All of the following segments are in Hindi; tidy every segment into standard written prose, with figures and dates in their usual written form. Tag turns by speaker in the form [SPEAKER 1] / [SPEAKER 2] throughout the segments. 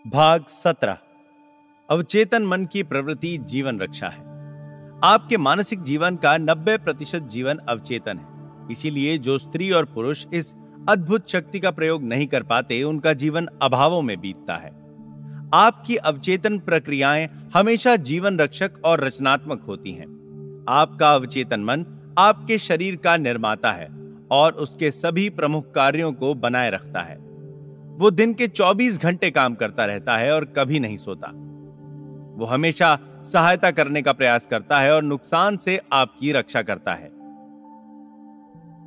[SPEAKER 1] भाग 17। अवचेतन मन की प्रवृत्ति जीवन रक्षा है। आपके मानसिक जीवन का 90% जीवन अवचेतन है। इसीलिए जो स्त्री और पुरुष इस अद्भुत शक्ति का प्रयोग नहीं कर पाते, उनका जीवन अभावों में बीतता है। आपकी अवचेतन प्रक्रियाएं हमेशा जीवन रक्षक और रचनात्मक होती हैं। आपका अवचेतन मन आपके शरीर का निर्माता है और उसके सभी प्रमुख कार्यों को बनाए रखता है। वो दिन के 24 घंटे काम करता रहता है और कभी नहीं सोता। वो हमेशा सहायता करने का प्रयास करता है और नुकसान से आपकी रक्षा करता है।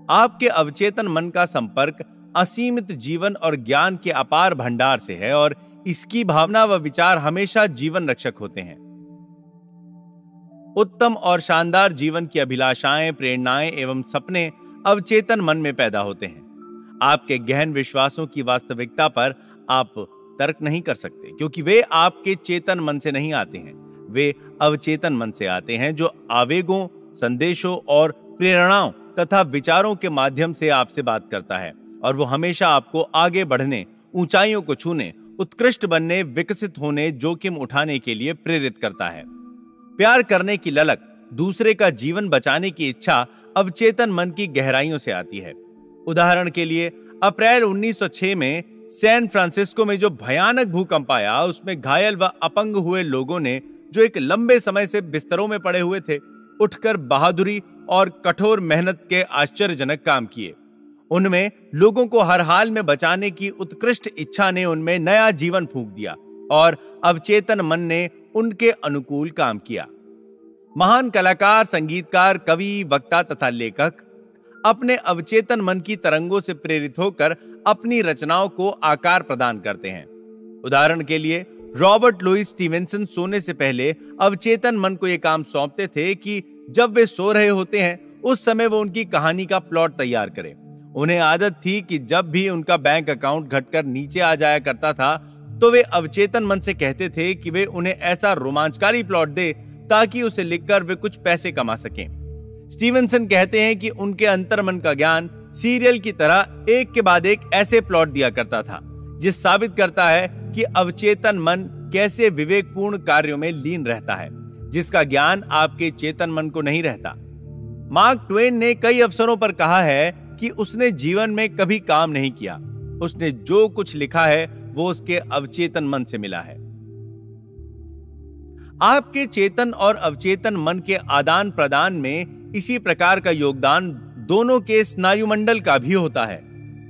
[SPEAKER 1] आपके अवचेतन मन का संपर्क असीमित जीवन और ज्ञान के अपार भंडार से है और इसकी भावना व विचार हमेशा जीवन रक्षक होते हैं। उत्तम और शानदार जीवन की अभिलाषाएं, प्रेरणाएं एवं सपने अवचेतन मन में पैदा होते हैं। आपके गहन विश्वासों की वास्तविकता पर आप तर्क नहीं कर सकते, क्योंकि वे आपके चेतन मन से नहीं आते हैं। वे अवचेतन मन से आते हैं, जो आवेगों, संदेशों और प्रेरणाओं तथा विचारों के माध्यम से आपसे बात करता है और वो हमेशा आपको आगे बढ़ने, ऊंचाइयों को छूने, उत्कृष्ट बनने, विकसित होने, जोखिम उठाने के लिए प्रेरित करता है। प्यार करने की ललक, दूसरे का जीवन बचाने की इच्छा अवचेतन मन की गहराइयों से आती है। उदाहरण के लिए, अप्रैल 1906 में सैन फ्रांसिस्को में जो भयानक भूकंप आया, उसमें घायल व अपंग हुए लोगों ने, जो एक लंबे समय से बिस्तरों में पड़े हुए थे, उठकर बहादुरी और कठोर मेहनत के आश्चर्यजनक काम किए। उनमें लोगों को हर हाल में बचाने की उत्कृष्ट इच्छा ने उनमें नया जीवन फूंक दिया और अवचेतन मन ने उनके अनुकूल काम किया। महान कलाकार, संगीतकार, कवि, वक्ता तथा लेखक अपने अवचेतन मन की तरंगों से प्रेरित होकर अपनी रचनाओं को आकार प्रदान करते हैं। उदाहरण के लिए, रॉबर्ट लुइस स्टीवेंसन सोने से पहले अवचेतन मन को यह काम सौंपते थे कि जब वे सो रहे होते हैं, उस समय वो उनकी कहानी का प्लॉट तैयार करें। उन्हें आदत थी कि जब भी उनका बैंक अकाउंट घटकर नीचे आ जाया करता था, तो वे अवचेतन मन से कहते थे कि वे उन्हें ऐसा रोमांचकारी प्लॉट दे ताकि उसे लिखकर वे कुछ पैसे कमा सकें। स्टीवेंसन कहते हैं कि उनके अंतर्मन का ज्ञान सीरियल की तरह एक के बाद एक ऐसे प्लॉट दिया करता था, जिस साबित करता है कि अवचेतन मन कैसे विवेकपूर्ण कार्यों में लीन रहता है, जिसका ज्ञान आपके चेतन मन को नहीं रहता। मार्क ट्वेन ने कई अवसरों पर कहा है कि उसने जीवन में कभी काम नहीं किया। उसने जो कुछ लिखा है वो उसके अवचेतन मन से मिला है। आपके चेतन और अवचेतन मन के आदान प्रदान में इसी प्रकार का योगदान दोनों के स्नायुमंडल का भी होता है।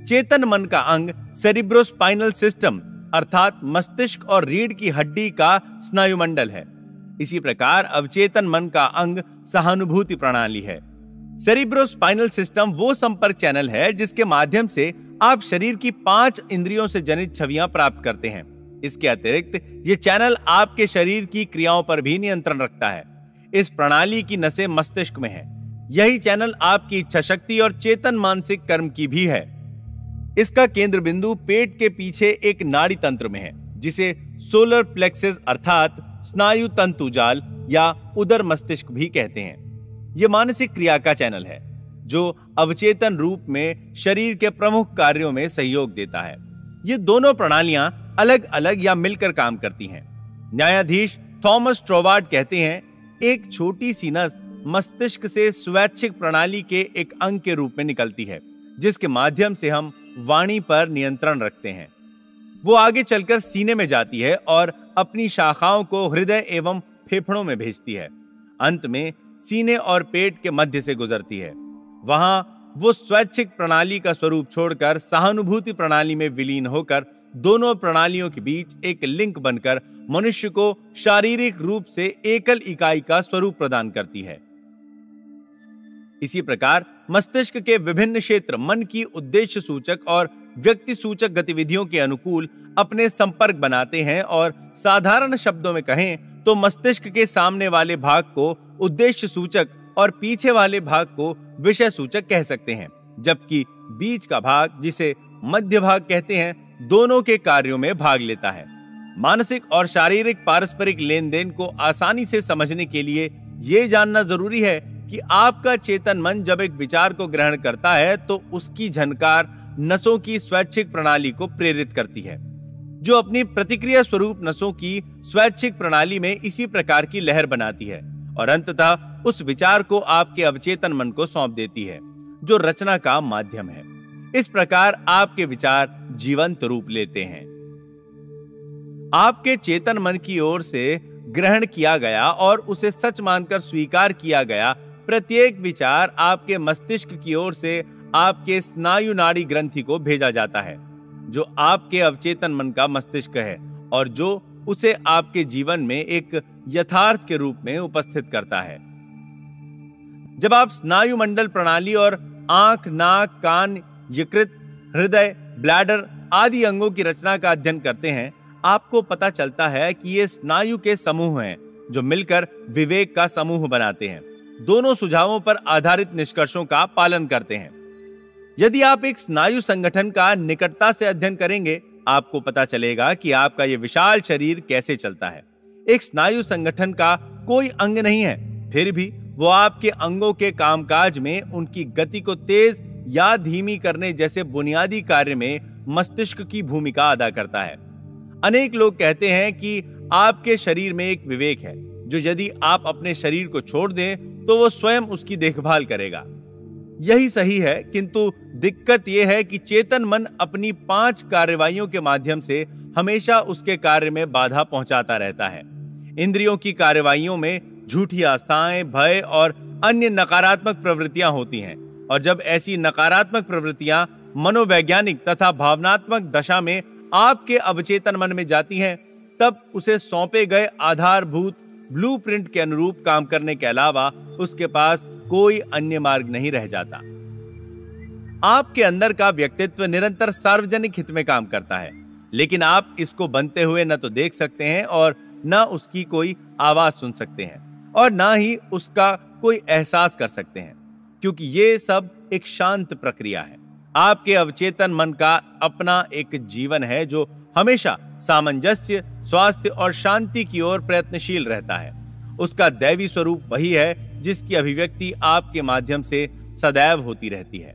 [SPEAKER 1] चेतन मन का अंग सेरिब्रोस्पाइनल सिस्टम अर्थात मस्तिष्क और रीढ़ की हड्डी का स्नायुमंडल है। इसी प्रकार अवचेतन मन का अंग सहानुभूति प्रणाली है। सेरिब्रोस्पाइनल सिस्टम वो संपर्क चैनल है जिसके माध्यम से आप शरीर की 5 इंद्रियों से जनित छवियां प्राप्त करते हैं। इसके अतिरिक्त ये चैनल आपके शरीर की क्रियाओं पर भी नियंत्रण रखता है। इस प्रणाली की नसें मस्तिष्क में है। यही चैनल आपकी इच्छा शक्ति और चेतन मानसिक कर्म की भी है। इसका केंद्र बिंदु पेट के पीछे एक नाड़ी तंत्र में है, जिसे सोलर प्लेक्सस अर्थात स्नायु तंतुजाल या उदर मस्तिष्क भी कहते हैं। यह मानसिक क्रिया का चैनल है जो अवचेतन रूप में शरीर के प्रमुख कार्यों में सहयोग देता है। ये दोनों प्रणालियां अलग अलग या मिलकर काम करती हैं। न्यायाधीश थॉमस ट्रोवार्ड कहते हैं, एक छोटी सी नस मस्तिष्क से स्वैच्छिक प्रणाली के एक अंग के रूप में निकलती है, जिसके माध्यम से हम वाणी पर नियंत्रण रखते हैं। वो आगे चलकर सीने में जाती है और अपनी शाखाओं को हृदय एवं फेफड़ों में भेजती है। अंत में सीने और पेट के मध्य से गुजरती है। वहां वो स्वैच्छिक प्रणाली का स्वरूप छोड़कर सहानुभूति प्रणाली में विलीन होकर दोनों प्रणालियों के बीच एक लिंक बनकर मनुष्य को शारीरिक रूप से एकल इकाई का स्वरूप प्रदान करती है। इसी प्रकार मस्तिष्क के विभिन्न क्षेत्र मन की उद्देश्य सूचक और व्यक्ति सूचक गतिविधियों के अनुकूल अपने संपर्क बनाते हैं और साधारण शब्दों में कहें तो मस्तिष्क के सामने वाले भाग को उद्देश्य सूचक और पीछे वाले भाग को विषय सूचक कह सकते हैं, जबकि बीच का भाग, जिसे मध्य भाग कहते हैं, दोनों के कार्यों में भाग लेता है। मानसिक और शारीरिक पारस्परिक लेन देन को आसानी से समझने के लिए यह जानना जरूरी है कि आपका चेतन मन जब एक विचार को ग्रहण करता है तो उसकी झनकार नसों की स्वैच्छिक प्रणाली को प्रेरित करती है, जो अपनी प्रतिक्रिया स्वरूप नसों की स्वैच्छिक प्रणाली में इसी प्रकार की लहर बनाती है और अंततः उस विचार को आपके अवचेतन मन को सौंप देती है, जो रचना का माध्यम है। इस प्रकार आपके विचार जीवंत रूप लेते हैं। आपके चेतन मन की ओर से ग्रहण किया गया और उसे सच मानकर स्वीकार किया गया प्रत्येक विचार आपके मस्तिष्क की ओर से आपके स्नायु नाड़ी ग्रंथि को भेजा जाता है, जो आपके अवचेतन मन का मस्तिष्क है और जो उसे आपके जीवन में एक यथार्थ के रूप में उपस्थित करता है। जब आप स्नायु मंडल प्रणाली और आंख, नाक, कान, यकृत, हृदय, ब्लैडर आदि अंगों की रचना का अध्ययन करते हैं, आपको पता चलता है कि ये स्नायु के समूह हैं जो मिलकर विवेक का समूह बनाते हैं, दोनों सुझावों पर आधारित निष्कर्षों का पालन करते हैं। यदि आप एक स्नायु संगठन का निकटता से अध्ययन करेंगे, आपको पता चलेगा कि आपका यह विशाल शरीर कैसे चलता है। एक स्नायु संगठन का कोई अंग नहीं है, फिर भी वो आपके अंगों के कामकाज में उनकी गति को तेज या धीमी करने जैसे बुनियादी कार्य में मस्तिष्क की भूमिका अदा करता है। अनेक लोग कहते हैं कि आपके शरीर में एक विवेक है, जो यदि आप अपने शरीर को छोड़ दें तो वो स्वयं उसकी देखभाल करेगा। यही सही है, किंतु दिक्कत यह है कि चेतन मन अपनी 5 कार्रवाइयों के माध्यम से हमेशा उसके कार्य में बाधा पहुंचाता रहता है। इंद्रियों की कार्रवाइयों में झूठी आस्थाएं, भय और अन्य नकारात्मक प्रवृत्तियां होती हैं, और जब ऐसी नकारात्मक प्रवृत्तियां मनोवैज्ञानिक तथा भावनात्मक दशा में आपके अवचेतन मन में जाती हैं, तब उसे सौंपे गए आधारभूत ब्लूप्रिंट के अनुरूप काम करने के अलावा उसके पास कोई अन्य मार्ग नहीं रह जाता। आपके अंदर का व्यक्तित्व निरंतर सार्वजनिक हित में काम करता है, लेकिन आप इसको बनते हुए न तो देख सकते हैं और न उसकी कोई आवाज सुन सकते हैं और न ही उसका कोई एहसास कर सकते हैं, क्योंकि ये सब एक शांत प्रक्रिया है। आपके अवचेतन मन का अपना एक जीवन है जो हमेशा सामंजस्य, स्वास्थ्य और शांति की ओर प्रयत्नशील रहता है। उसका दैवी स्वरूप वही है जिसकी अभिव्यक्ति आपके माध्यम से सदैव होती रहती है।